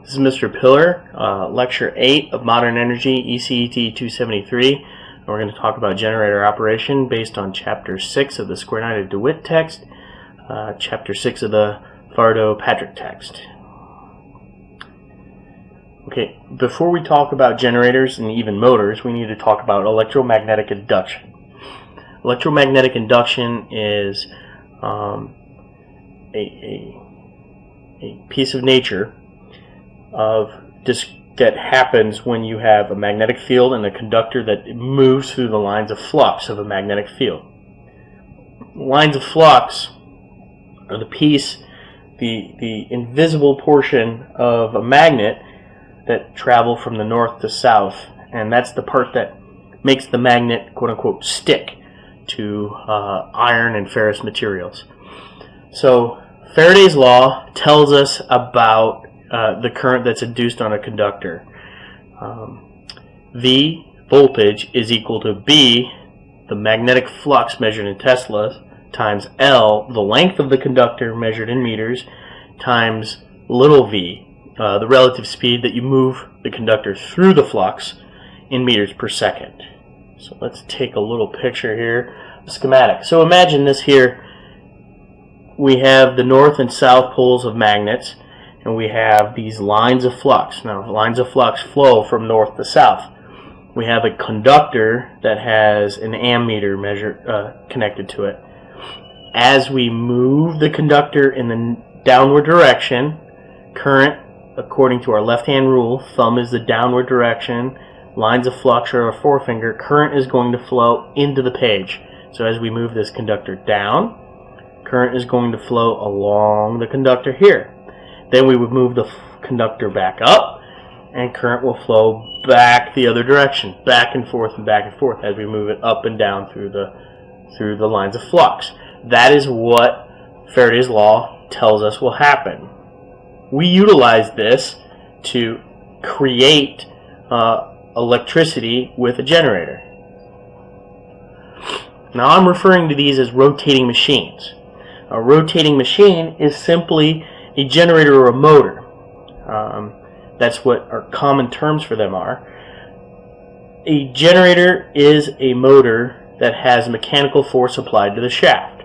This is Mr. Pillar, Lecture 8 of Modern Energy, ECET273. And we're going to talk about generator operation based on Chapter 6 of the Square-Knighted DeWitt text, Chapter 6 of the Fardo-Patrick text. Okay, before we talk about generators and even motors, we need to talk about electromagnetic induction. Electromagnetic induction is a piece of nature that happens when you have a magnetic field and a conductor that moves through the lines of flux of a magnetic field. Lines of flux are the invisible portion of a magnet that travel from the north to south, and that's the part that makes the magnet quote-unquote stick to iron and ferrous materials. So Faraday's law tells us about the current that's induced on a conductor. V, voltage, is equal to B, the magnetic flux measured in Tesla, times L, the length of the conductor measured in meters, times little v, the relative speed that you move the conductor through the flux in meters per second. So let's take a little picture here, a schematic. So imagine this here. We have the north and south poles of magnets, and we have these lines of flux. Now, lines of flux flow from north to south. We have a conductor that has an ammeter connected to it. As we move the conductor in the downward direction, current, according to our left-hand rule, thumb is the downward direction, lines of flux are our forefinger, current is going to flow into the page. So as we move this conductor down, current is going to flow along the conductor here. Then we would move the conductor back up, and current will flow back the other direction, back and forth as we move it up and down through the lines of flux. That is what Faraday's law tells us will happen. We utilize this to create electricity with a generator. Now I'm referring to these as rotating machines. A rotating machine is simply a generator or a motor. That's what our common terms for them are. A generator is a motor that has mechanical force applied to the shaft.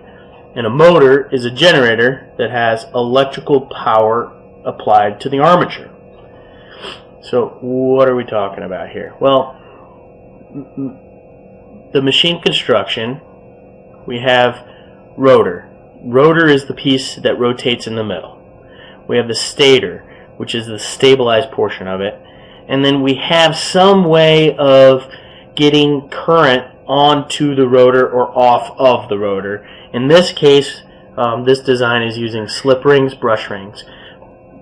And a motor is a generator that has electrical power applied to the armature. So what are we talking about here? Well, the machine construction, we have rotor. Rotor is the piece that rotates in the middle. We have the stator, which is the stabilized portion of it. And then we have some way of getting current onto the rotor or off of the rotor. In this case, this design is using slip rings, brush rings.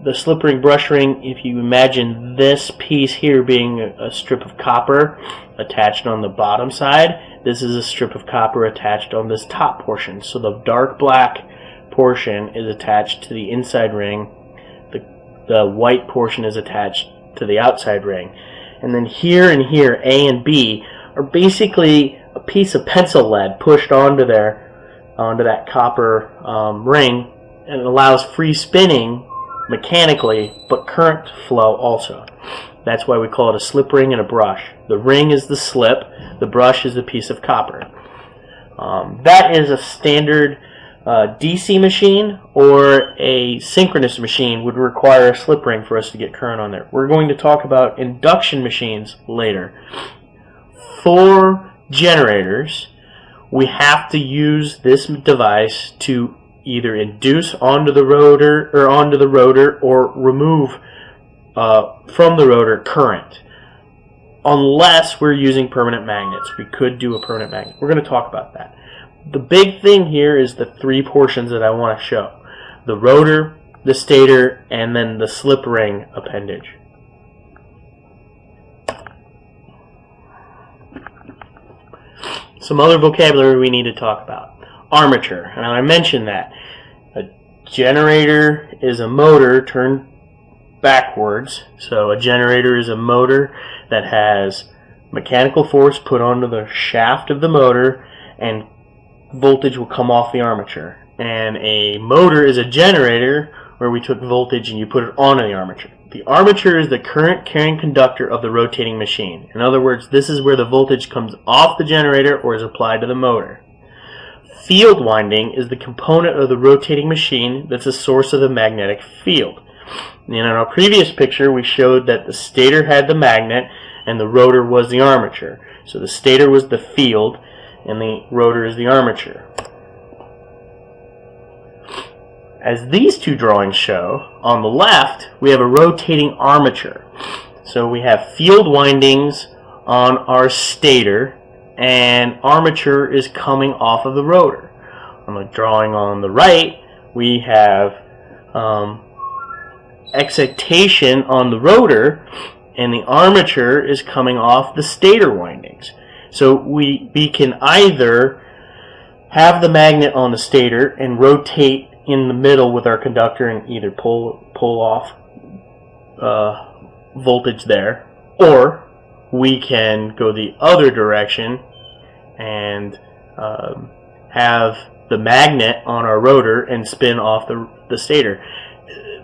The slip ring brush ring, if you imagine this piece here being a strip of copper attached on the bottom side, this is a strip of copper attached on this top portion. So the dark black portion is attached to the inside ring, the white portion is attached to the outside ring. And then here and here, A and B, are basically a piece of pencil lead pushed onto that copper ring, and it allows free spinning mechanically, but current to flow also. That's why we call it a slip ring and a brush. The ring is the slip, the brush is the piece of copper. That is a standard DC machine, or a synchronous machine would require a slip ring for us to get current on there. We're going to talk about induction machines later. For generators, we have to use this device to either induce onto the rotor or remove from the rotor current. Unless we're using permanent magnets. We could do a permanent magnet. We're going to talk about that. The big thing here is the three portions that I want to show. The rotor, the stator, and then the slip ring appendage. Some other vocabulary we need to talk about. Armature. Now I mentioned that. A generator is a motor turned backwards. So a generator is a motor that has mechanical force put onto the shaft of the motor, and voltage will come off the armature. And a motor is a generator where we took voltage and you put it on the armature. The armature is the current carrying conductor of the rotating machine. In other words, this is where the voltage comes off the generator or is applied to the motor. Field winding is the component of the rotating machine that's the source of the magnetic field. And in our previous picture, we showed that the stator had the magnet and the rotor was the armature. So the stator was the field and the rotor is the armature. As these two drawings show, on the left we have a rotating armature. So we have field windings on our stator and armature is coming off of the rotor. On the drawing on the right we have excitation on the rotor and the armature is coming off the stator windings. So we can either have the magnet on the stator and rotate in the middle with our conductor and either pull off voltage there, or we can go the other direction and have the magnet on our rotor and spin off the stator.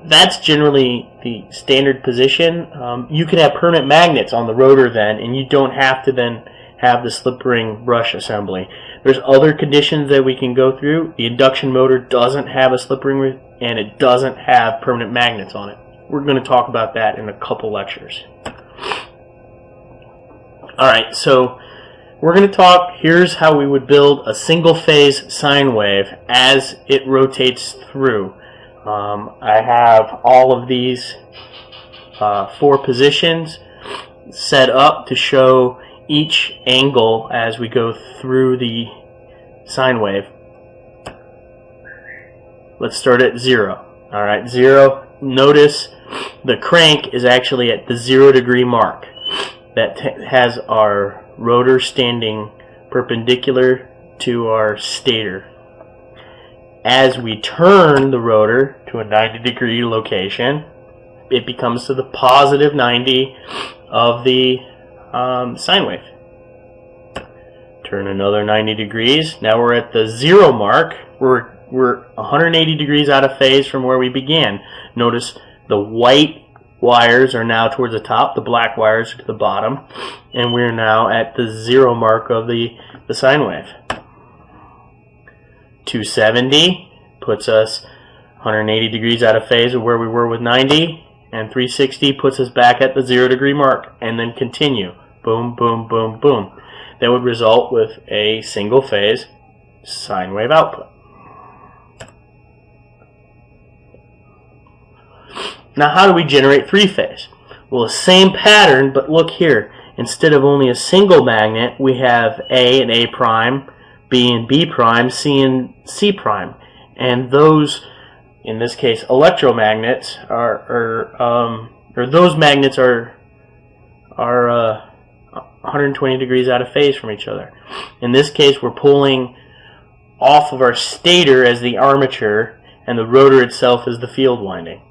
That's generally the standard position. You can have permanent magnets on the rotor then, and you don't have to then have the slip ring brush assembly. There's other conditions that we can go through. The induction motor doesn't have a slip ring and it doesn't have permanent magnets on it. We're going to talk about that in a couple lectures. Alright, so we're going to talk, here's how we would build a single phase sine wave as it rotates through. I have all of these 4 positions set up to show each angle as we go through the sine wave. Let's start at 0. Alright, 0. Notice the crank is actually at the 0 degree mark. That has our rotor standing perpendicular to our stator. As we turn the rotor to a 90 degree location, it becomes to the positive 90 of the sine wave. Turn another 90 degrees. Now we're at the 0 mark. We're 180 degrees out of phase from where we began. Notice the white wires are now towards the top, the black wires are to the bottom, and we're now at the 0 mark of the sine wave. 270 puts us 180 degrees out of phase of where we were with 90, and 360 puts us back at the 0 degree mark, and then continue. Boom, boom, boom, boom. That would result with a single phase sine wave output. Now how do we generate 3-phase? Well, the same pattern, but look here. Instead of only a single magnet, we have A and A prime, B and B prime, C and C prime. And those, in this case, electromagnets those magnets are 120 degrees out of phase from each other. In this case, we're pulling off of our stator as the armature, and the rotor itself is the field winding.